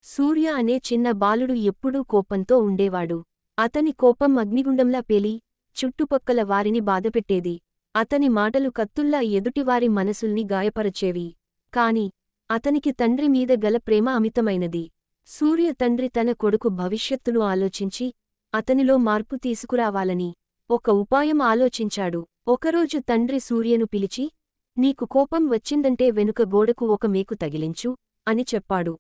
సూర్య అనే చిన్న బాలుడు ఎప్పుడూ కోపంతో ఉండేవాడు. అతని కోపం అగ్నిగుండంలా పేలి చుట్టుపక్కల వారిని బాధపెట్టేది. అతని మాటలు కత్తుల్లా ఎదుటివారి మనసుల్ని గాయపరచేవి. కాని అతనికి తండ్రి మీద గల ప్రేమ అమితమైనది. సూర్య తండ్రి తన కొడుకు భవిష్యత్తును ఆలోచించి అతనిలో మార్పు తీసుకురావాలని ఒక ఉపాయం ఆలోచించాడు. ఒకరోజు తండ్రి సూర్యను పిలిచి, నీకు కోపం వచ్చిందంటే వెనుక గోడకు ఒక మేకు తగిలించు అని చెప్పాడు.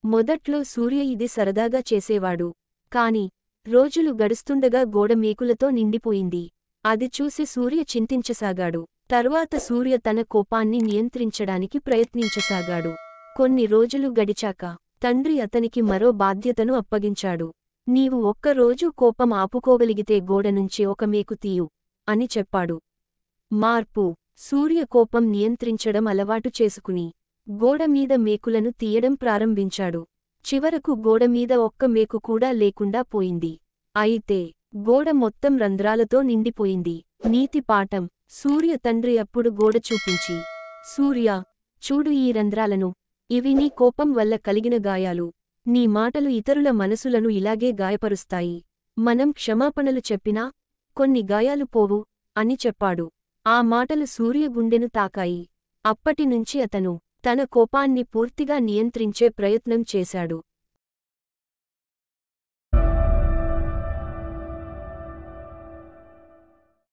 మొదట్లో సూర్య ఇది సరదాగా చేసేవాడు. కాని రోజులు గడుస్తుండగా గోడ మేకులతో నిండిపోయింది. అది చూసి సూర్య చింతించసాగాడు. తర్వాత సూర్య తన కోపాన్ని నియంత్రించడానికి ప్రయత్నించసాగాడు. కొన్ని రోజులు గడిచాక తండ్రి అతనికి మరో బాధ్యతను అప్పగించాడు. నీవు ఒక్కరోజు కోపం ఆపుకోగలిగితే గోడ నుంచి ఒక మేకు తీయు అని చెప్పాడు. మార్పు: సూర్య కోపం నియంత్రించడం అలవాటు చేసుకుని గోడమీద మేకులను తీయడం ప్రారంభించాడు. చివరకు గోడమీద ఒక్క మేకు కూడా లేకుండా పోయింది. అయితే గోడ మొత్తం రంధ్రాలతో నిండిపోయింది. నీతి పాఠం: సూర్య తండ్రి అప్పుడు గోడ చూపించి, సూర్యా, చూడు ఈ రంధ్రాలను. ఇవి నీ కోపం వల్ల కలిగిన గాయాలు. నీ మాటలు ఇతరుల మనసులను ఇలాగే గాయపరుస్తాయి. మనం క్షమాపణలు చెప్పినా కొన్ని గాయాలు పోవు అని చెప్పాడు. ఆ మాటలు సూర్య గుండెను తాకాయి. అప్పటినుంచి అతను తన కోపాన్ని పూర్తిగా నియంత్రించే ప్రయత్నం చేశాడు.